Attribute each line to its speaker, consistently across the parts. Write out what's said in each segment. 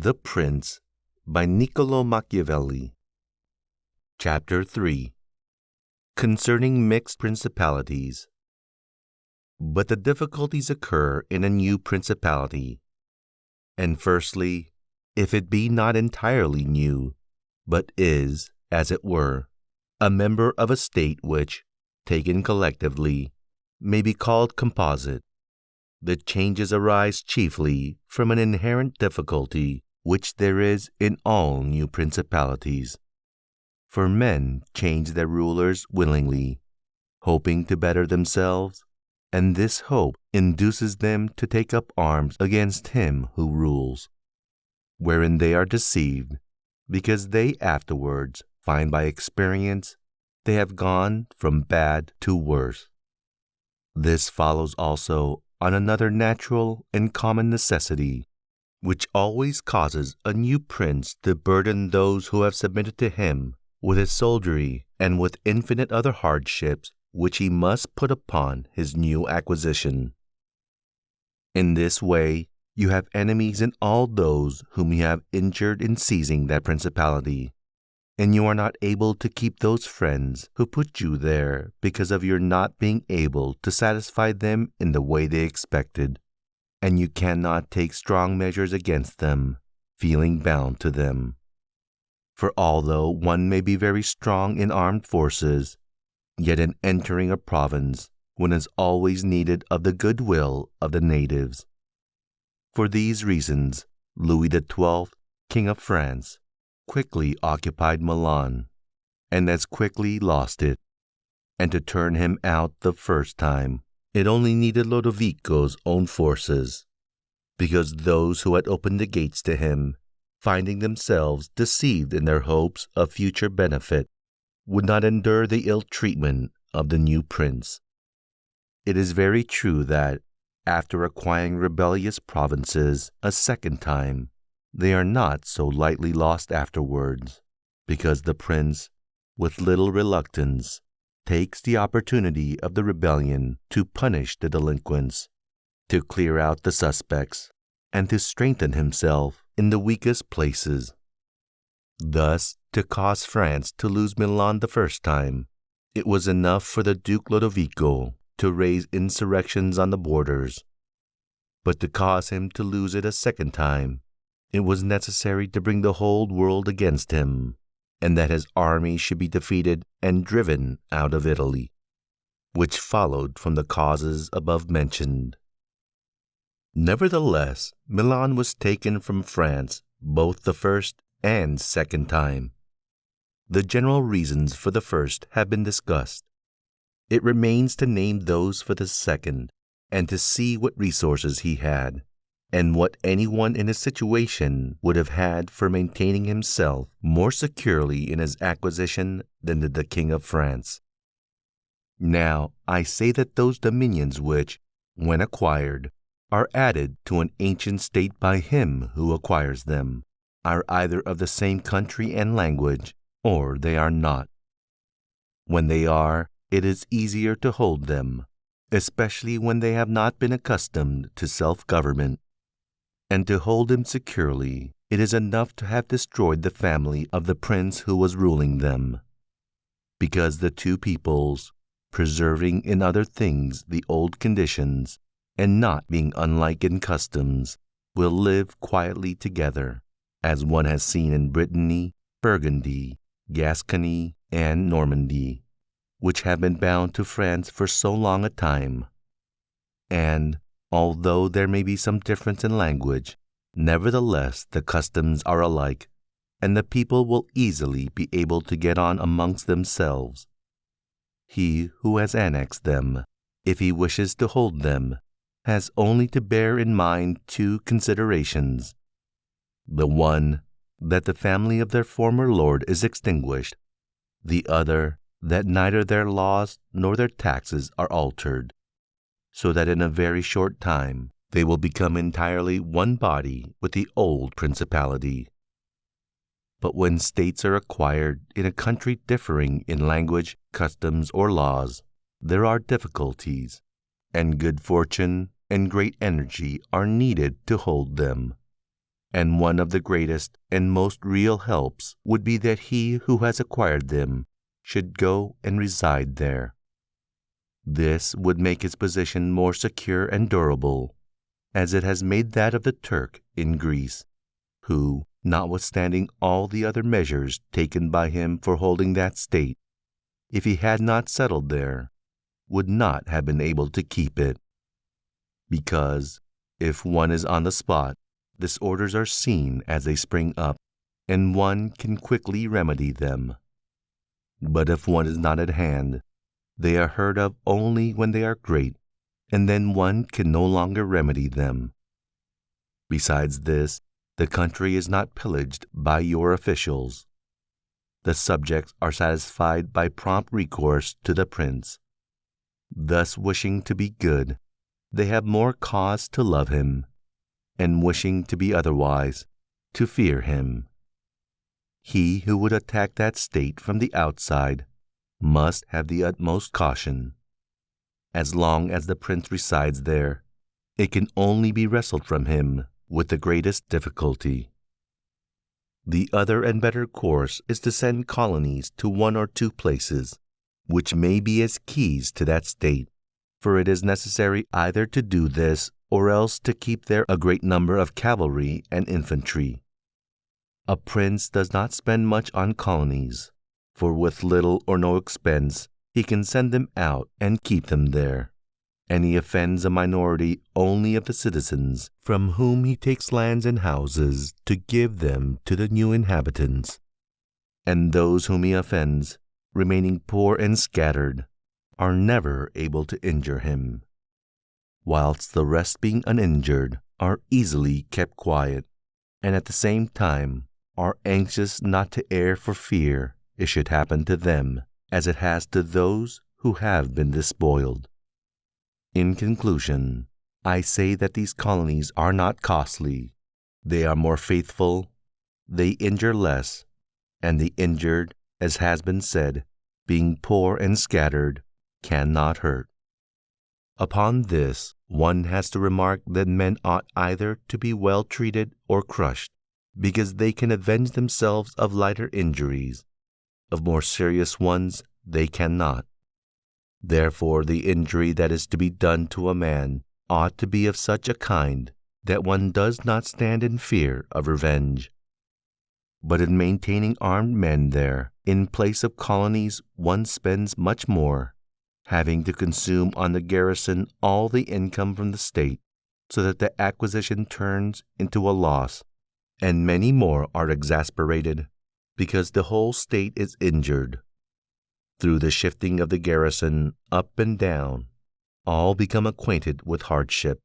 Speaker 1: The Prince by Niccolo Machiavelli. Chapter 3. Concerning Mixed Principalities. But the difficulties occur in a new principality. And firstly, if it be not entirely new, but is, as it were, a member of a state which, taken collectively, may be called composite, the changes arise chiefly from an inherent difficulty which there is in all new principalities. For men change their rulers willingly, hoping to better themselves, and this hope induces them to take up arms against him who rules, wherein they are deceived, because they afterwards find by experience they have gone from bad to worse. This follows also on another natural and common necessity, which always causes a new prince to burden those who have submitted to him with his soldiery and with infinite other hardships which he must put upon his new acquisition. In this way, you have enemies in all those whom you have injured in seizing that principality, and you are not able to keep those friends who put you there because of your not being able to satisfy them in the way they expected, and you cannot take strong measures against them, feeling bound to them. For although one may be very strong in armed forces, yet in entering a province one is always needed of the goodwill of the natives. For these reasons, Louis XII, King of France, quickly occupied Milan, and as quickly lost it. And to turn him out the first time, it only needed Lodovico's own forces, because those who had opened the gates to him, finding themselves deceived in their hopes of future benefit, would not endure the ill treatment of the new prince. It is very true that, after acquiring rebellious provinces a second time, they are not so lightly lost afterwards, because the prince, with little reluctance, takes the opportunity of the rebellion to punish the delinquents, to clear out the suspects, and to strengthen himself in the weakest places. Thus, to cause France to lose Milan the first time, it was enough for the Duke Lodovico to raise insurrections on the borders. But to cause him to lose it a second time, it was necessary to bring the whole world against him, and that his army should be defeated and driven out of Italy, which followed from the causes above mentioned. Nevertheless, Milan was taken from France both the first and second time. The general reasons for the first have been discussed. It remains to name those for the second, and to see what resources he had, and what anyone in his situation would have had for maintaining himself more securely in his acquisition than did the King of France. Now, I say that those dominions which, when acquired, are added to an ancient state by him who acquires them, are either of the same country and language, or they are not. When they are, it is easier to hold them, especially when they have not been accustomed to self-government. And to hold them securely, it is enough to have destroyed the family of the prince who was ruling them, because the two peoples, preserving in other things the old conditions, and not being unlike in customs, will live quietly together, as one has seen in Brittany, Burgundy, Gascony, and Normandy, which have been bound to France for so long a time. And, although there may be some difference in language, nevertheless the customs are alike, and the people will easily be able to get on amongst themselves. He who has annexed them, if he wishes to hold them, has only to bear in mind two considerations. The one, that the family of their former lord is extinguished. The other, that neither their laws nor their taxes are altered, so that in a very short time they will become entirely one body with the old principality. But when states are acquired in a country differing in language, customs, or laws, there are difficulties, and good fortune and great energy are needed to hold them. and one of the greatest and most real helps would be that he who has acquired them should go and reside there. This would make his position more secure and durable, as it has made that of the Turk in Greece, who, notwithstanding all the other measures taken by him for holding that state, if he had not settled there, would not have been able to keep it. Because, if one is on the spot, disorders are seen as they spring up, and one can quickly remedy them. But if one is not at hand, they are heard of only when they are great, and then one can no longer remedy them. Besides this, the country is not pillaged by your officials. The subjects are satisfied by prompt recourse to the prince. Thus, wishing to be good, they have more cause to love him, and wishing to be otherwise, to fear him. He who would attack that state from the outside must have the utmost caution. As long as the prince resides there, it can only be wrested from him with the greatest difficulty. The other and better course is to send colonies to one or two places, which may be as keys to that state, for it is necessary either to do this or else to keep there a great number of cavalry and infantry. A prince does not spend much on colonies, for with little or no expense he can send them out and keep them there, and he offends a minority only of the citizens, from whom he takes lands and houses to give them to the new inhabitants. And those whom he offends, remaining poor and scattered, are never able to injure him, whilst the rest, being uninjured, are easily kept quiet, and at the same time are anxious not to err for fear it should happen to them as it has to those who have been despoiled. In conclusion, I say that these colonies are not costly, they are more faithful, they injure less, and the injured, as has been said, being poor and scattered, cannot hurt. Upon this, one has to remark that men ought either to be well treated or crushed, because they can avenge themselves of lighter injuries. Of more serious ones they cannot. Therefore, the injury that is to be done to a man ought to be of such a kind that one does not stand in fear of revenge. But in maintaining armed men there, in place of colonies, one spends much more, having to consume on the garrison all the income from the state, so that the acquisition turns into a loss, and many more are exasperated, because the whole state is injured. Through the shifting of the garrison up and down, all become acquainted with hardship,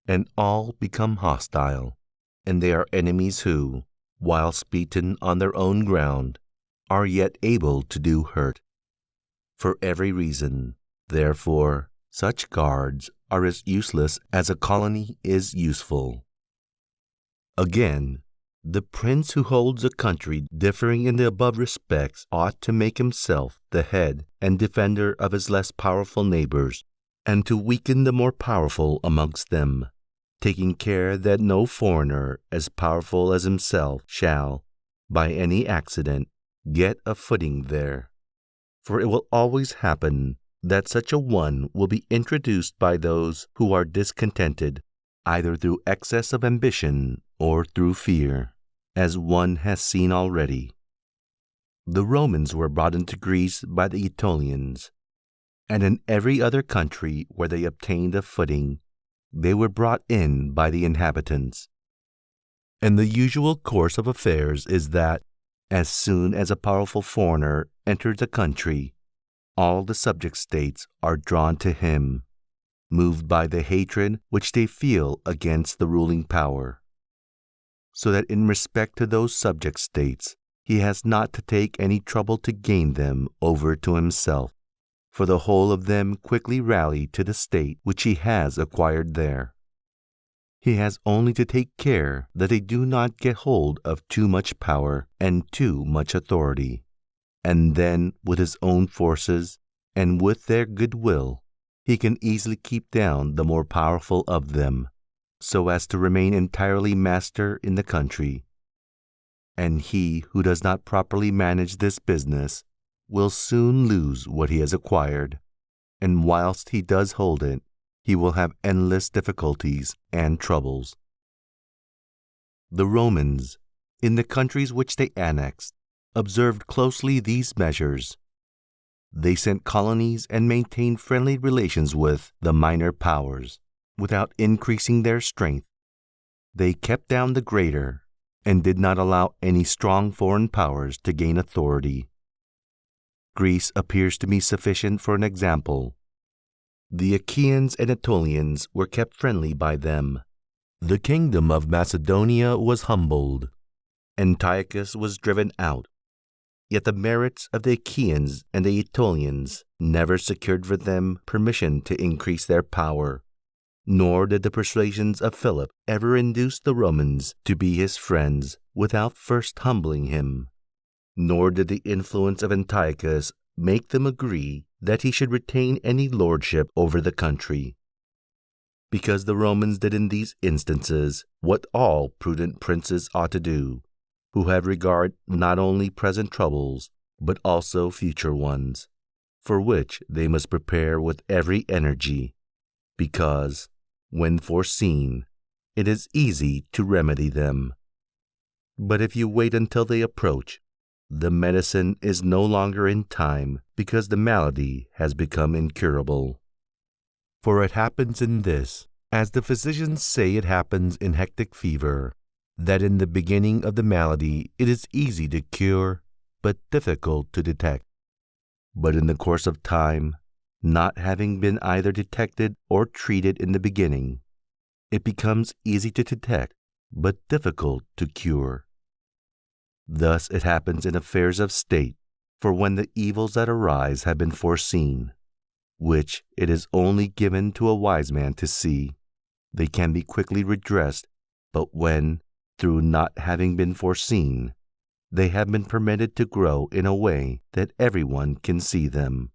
Speaker 1: and all become hostile, and they are enemies who, whilst beaten on their own ground, are yet able to do hurt. For every reason, therefore, such guards are as useless as a colony is useful. Again, the prince who holds a country differing in the above respects ought to make himself the head and defender of his less powerful neighbors, and to weaken the more powerful amongst them, taking care that no foreigner as powerful as himself shall, by any accident, get a footing there. For it will always happen that such a one will be introduced by those who are discontented, either through excess of ambition or through fear, as one has seen already. The Romans were brought into Greece by the Aetolians, and in every other country where they obtained a footing, they were brought in by the inhabitants. And the usual course of affairs is that, as soon as a powerful foreigner enters a country, all the subject states are drawn to him, moved by the hatred which they feel against the ruling power, so that in respect to those subject states, he has not to take any trouble to gain them over to himself, for the whole of them quickly rally to the state which he has acquired there. He has only to take care that they do not get hold of too much power and too much authority, and then with his own forces and with their good will, he can easily keep down the more powerful of them, so as to remain entirely master in the country. And he who does not properly manage this business will soon lose what he has acquired, and whilst he does hold it, he will have endless difficulties and troubles. The Romans, in the countries which they annexed, observed closely these measures. They sent colonies and maintained friendly relations with the minor powers, without increasing their strength. They kept down the greater, and did not allow any strong foreign powers to gain authority. Greece appears to me sufficient for an example. The Achaeans and Aetolians were kept friendly by them. The kingdom of Macedonia was humbled. Antiochus was driven out. Yet the merits of the Achaeans and the Aetolians never secured for them permission to increase their power, nor did the persuasions of Philip ever induce the Romans to be his friends without first humbling him, nor did the influence of Antiochus make them agree that he should retain any lordship over the country, because the Romans did in these instances what all prudent princes ought to do, who have regard not only present troubles, but also future ones, for which they must prepare with every energy, because, when foreseen, it is easy to remedy them. But if you wait until they approach, the medicine is no longer in time, because the malady has become incurable. For it happens in this, as the physicians say it happens in hectic fever, that in the beginning of the malady it is easy to cure, but difficult to detect. But in the course of time, not having been either detected or treated in the beginning, it becomes easy to detect, but difficult to cure. Thus it happens in affairs of state, for when the evils that arise have been foreseen, which it is only given to a wise man to see, they can be quickly redressed, but when, through not having been foreseen, they have been permitted to grow in a way that everyone can see them,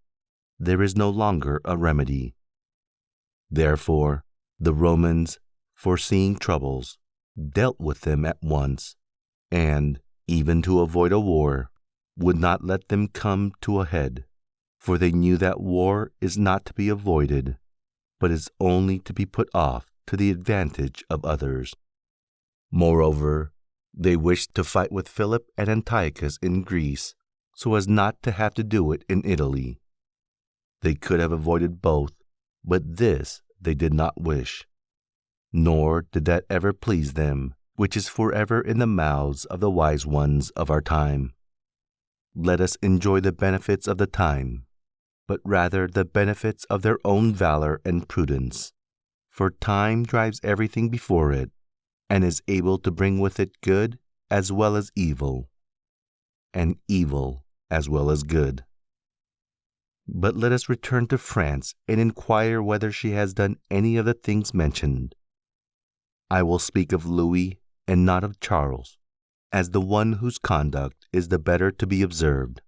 Speaker 1: there is no longer a remedy. Therefore, the Romans, foreseeing troubles, dealt with them at once, and, even to avoid a war, would not let them come to a head, for they knew that war is not to be avoided, but is only to be put off to the advantage of others. Moreover, they wished to fight with Philip and Antiochus in Greece, so as not to have to do it in Italy. They could have avoided both, but this they did not wish, nor did that ever please them, which is forever in the mouths of the wise ones of our time. Let us enjoy the benefits of the time, but rather the benefits of their own valor and prudence, for time drives everything before it, and is able to bring with it good as well as evil, and evil as well as good. But let us return to France and inquire whether she has done any of the things mentioned. I will speak of Louis and not of Charles, as the one whose conduct is the better to be observed,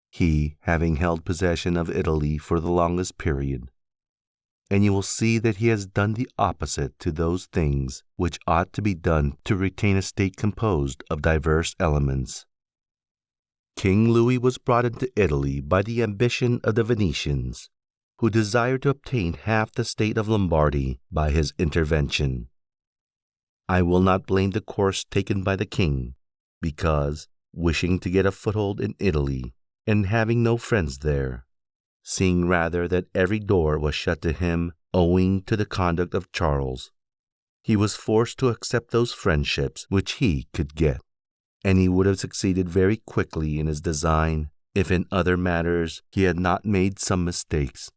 Speaker 1: he having held possession of Italy for the longest period. And you will see that he has done the opposite to those things which ought to be done to retain a state composed of diverse elements. King Louis was brought into Italy by the ambition of the Venetians, who desired to obtain half the state of Lombardy by his intervention. I will not blame the course taken by the king, because, wishing to get a foothold in Italy, and having no friends there, seeing rather that every door was shut to him owing to the conduct of Charles, he was forced to accept those friendships which he could get, and he would have succeeded very quickly in his design if in other matters he had not made some mistakes.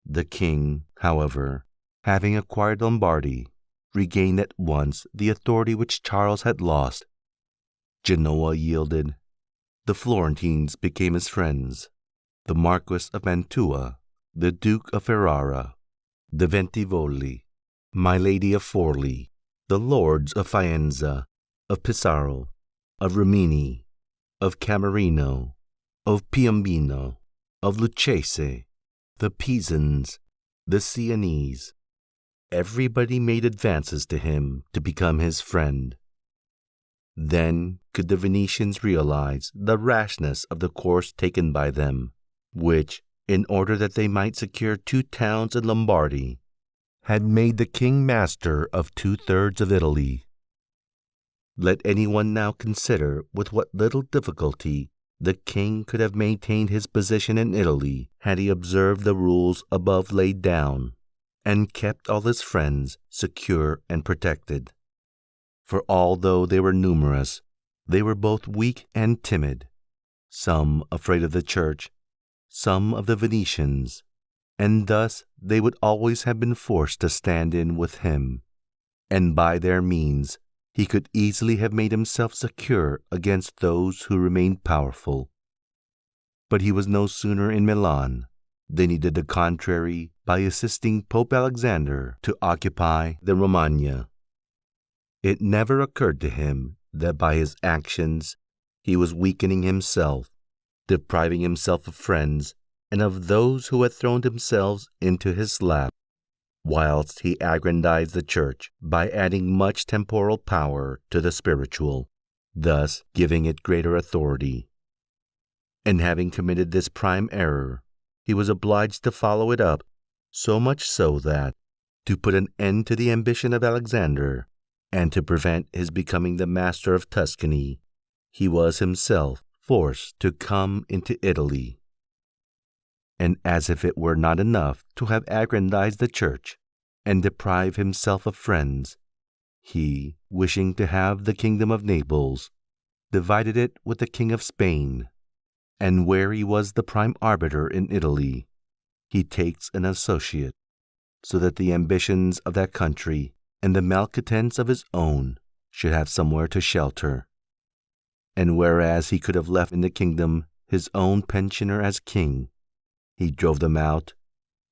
Speaker 1: The king, however, having acquired Lombardy, regained at once the authority which Charles had lost. Genoa yielded. The Florentines became his friends. The Marquis of Mantua, the Duke of Ferrara, the Bentivogli, my Lady of Forli, the Lords of Faenza, of Pesaro, of Rimini, of Camerino, of Piombino, of Lucchese, the Pisans, the Sienese, everybody made advances to him to become his friend. Then could the Venetians realize the rashness of the course taken by them, which, in order that they might secure 2 towns in Lombardy, had made the king master of 2/3 of Italy. Let anyone now consider with what little difficulty the king could have maintained his position in Italy had he observed the rules above laid down, and kept all his friends secure and protected. For although they were numerous, they were both weak and timid, some afraid of the church, some of the Venetians, and thus they would always have been forced to stand in with him, and by their means he could easily have made himself secure against those who remained powerful. But he was no sooner in Milan than he did the contrary by assisting Pope Alexander to occupy the Romagna. It never occurred to him that by his actions he was weakening himself, depriving himself of friends and of those who had thrown themselves into his lap, whilst he aggrandized the church by adding much temporal power to the spiritual, thus giving it greater authority. And having committed this prime error, he was obliged to follow it up, so much so that, to put an end to the ambition of Alexander, and to prevent his becoming the master of Tuscany, he was himself forced to come into Italy. And as if it were not enough to have aggrandized the church and deprive himself of friends, he, wishing to have the kingdom of Naples, divided it with the king of Spain, and where he was the prime arbiter in Italy, he takes an associate, so that the ambitions of that country and the malcontents of his own should have somewhere to shelter. And whereas he could have left in the kingdom his own pensioner as king, he drove them out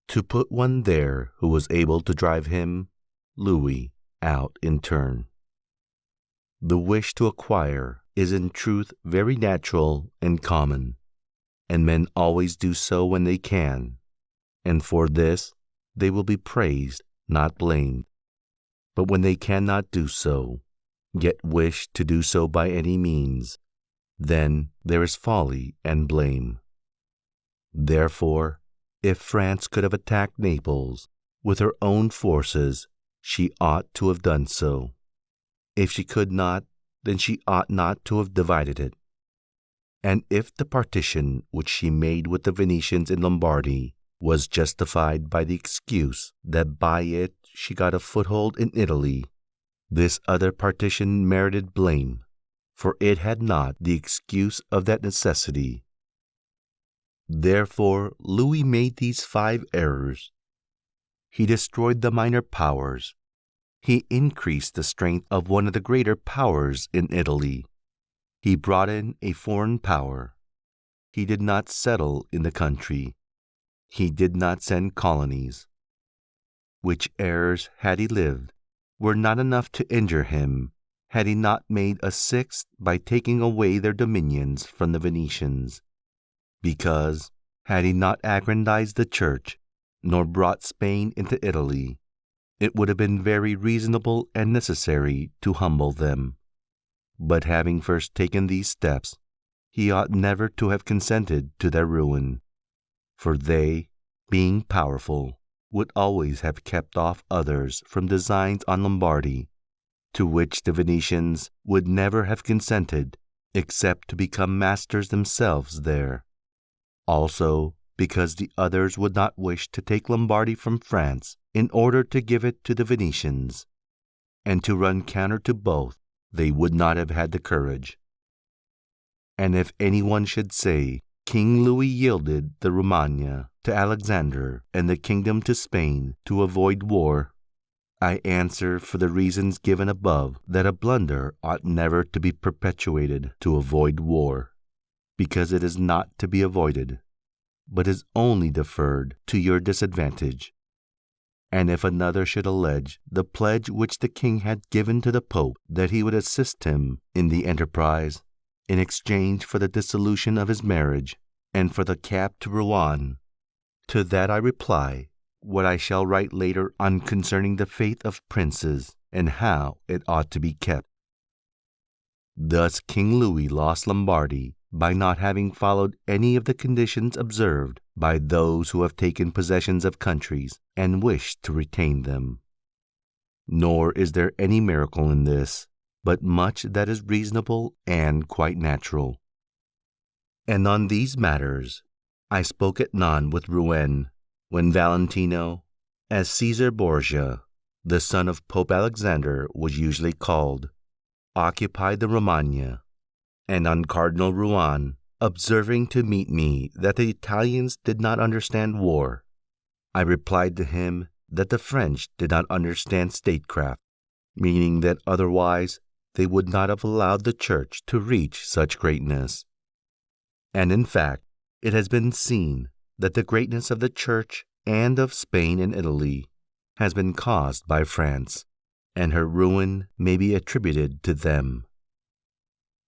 Speaker 1: to put one there who was able to drive him, Louis, out in turn. The wish to acquire is in truth very natural and common, and men always do so when they can, and for this they will be praised, not blamed. But when they cannot do so, yet wish to do so by any means, then there is folly and blame. Therefore, if France could have attacked Naples with her own forces, she ought to have done so. If she could not, then she ought not to have divided it. And if the partition which she made with the Venetians in Lombardy was justified by the excuse that by it she got a foothold in Italy, this other partition merited blame, for it had not the excuse of that necessity. Therefore Louis made these 5 errors. He destroyed the minor powers. He increased the strength of one of the greater powers in Italy. He brought in a foreign power. He did not settle in the country. He did not send colonies. Which errors, had he lived, were not enough to injure him, had he not made a 6th by taking away their dominions from the Venetians. Because, had he not aggrandized the church, nor brought Spain into Italy, it would have been very reasonable and necessary to humble them. But having first taken these steps, he ought never to have consented to their ruin, for they, being powerful, would always have kept off others from designs on Lombardy, to which the Venetians would never have consented, except to become masters themselves there. Also, because the others would not wish to take Lombardy from France in order to give it to the Venetians, and to run counter to both, they would not have had the courage. And if anyone should say, King Louis yielded the Romagna to Alexander and the kingdom to Spain to avoid war, I answer for the reasons given above that a blunder ought never to be perpetuated to avoid war, because it is not to be avoided, but is only deferred to your disadvantage. And if another should allege the pledge which the king had given to the Pope that he would assist him in the enterprise, in exchange for the dissolution of his marriage and for the cap to Rouen, to that I reply what I shall write later on concerning the faith of princes and how it ought to be kept. Thus King Louis lost Lombardy by not having followed any of the conditions observed by those who have taken possessions of countries and wish to retain them. Nor is there any miracle in this, but much that is reasonable and quite natural. And on these matters I spoke at Nantes with Rouen, when Valentino, as Caesar Borgia, the son of Pope Alexander was usually called, occupied the Romagna, and on Cardinal Rouen observing to meet me that the Italians did not understand war, I replied to him that the French did not understand statecraft, meaning that otherwise they would not have allowed the Church to reach such greatness. And in fact, it has been seen that the greatness of the Church and of Spain and Italy has been caused by France, and her ruin may be attributed to them.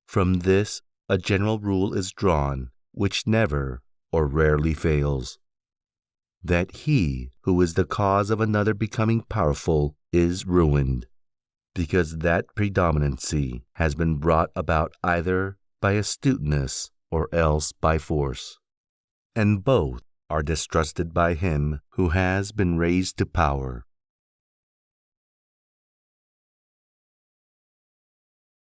Speaker 1: From this, a general rule is drawn, which never or rarely fails, that he who is the cause of another becoming powerful is ruined, because that predominancy has been brought about either by astuteness or else by force, and both are distrusted by him who has been raised to power.